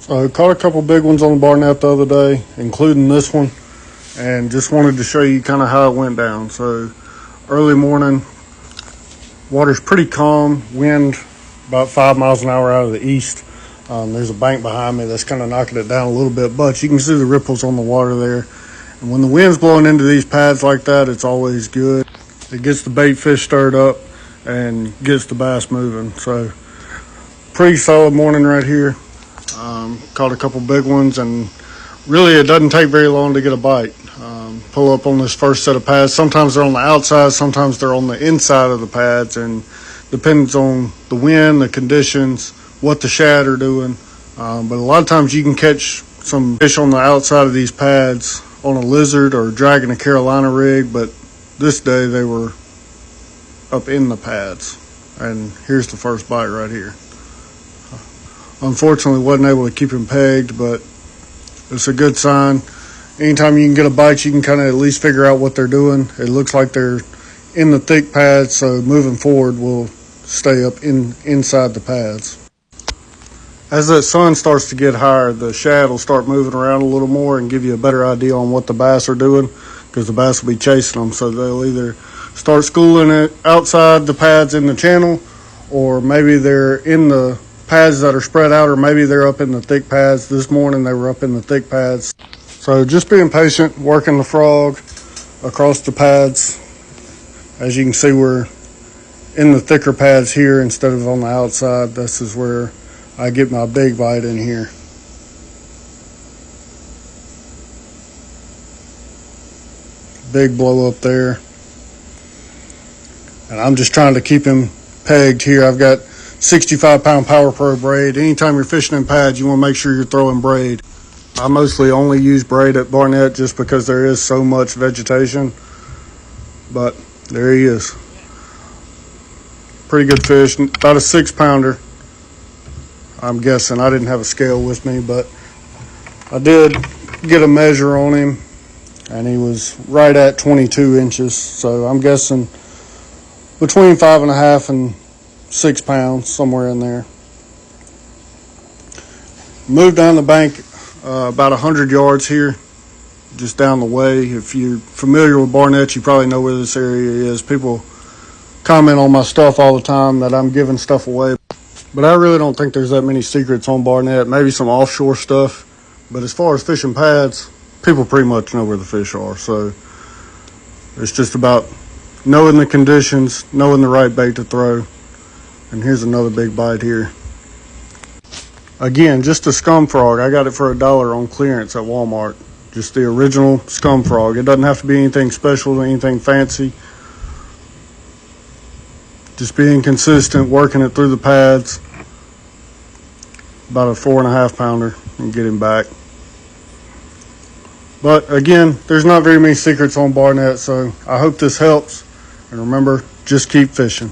So caught a couple big ones on the Barnett the other day, including this one, and just wanted to show you kind of how it went down. So early morning, water's pretty calm, wind about 5 miles an hour out of the east. There's a bank behind me that's kind of knocking it down a little bit, but you can see the ripples on the water there. And when the wind's blowing into these pads like that, it's always good. It gets the bait fish stirred up and gets the bass moving. So pretty solid morning right here. Caught a couple big ones, and really it doesn't take very long to get a bite. Pull up on this first set of pads. Sometimes they're on the outside, sometimes they're on the inside of the pads, and depends on the wind, the conditions, what the shad are doing. But a lot of times you can catch some fish on the outside of these pads on a lizard or dragging a Carolina rig, but this day they were up in the pads. And here's the first bite right here. Unfortunately, wasn't able to keep him pegged, but it's a good sign. Anytime you can get a bite, you can kind of at least figure out what they're doing. It looks like they're in the thick pads, so moving forward, we'll stay up inside the pads. As that sun starts to get higher, the shad will start moving around a little more and give you a better idea on what the bass are doing, because the bass will be chasing them. So they'll either start schooling it outside the pads in the channel, or maybe they're in the pads that are spread out, or maybe they're up in the thick pads. This morning they were up in the thick pads. So just being patient, working the frog across the pads. As you can see, we're in the thicker pads here instead of on the outside. This is where I get my big bite in here. Big blow up there. And I'm just trying to keep him pegged here. I've got 65-pound Power Pro braid. Anytime you're fishing in pads, you want to make sure you're throwing braid. I mostly only use braid at Barnett just because there is so much vegetation. But there he is. Pretty good fish, about a 6-pounder. I'm guessing. I didn't have a scale with me, but I did get a measure on him, and he was right at 22 inches. So I'm guessing between 5.5 and 6 pounds, somewhere in there. Moved down the bank about 100 yards here, just down the way. If you're familiar with Barnett, you probably know where this area is. People comment on my stuff all the time that I'm giving stuff away, but I really don't think there's that many secrets on Barnett. Maybe some offshore stuff, but as far as fishing pads, people pretty much know where the fish are. So it's just about knowing the conditions, knowing the right bait to throw. And here's another big bite here. Again, just a scum frog. I got it for $1 on clearance at Walmart. Just the original scum frog. It doesn't have to be anything special, anything fancy. Just being consistent, working it through the pads. About a 4.5 pounder and get him back. But again, there's not very many secrets on Barnett, so I hope this helps. And remember, just keep fishing.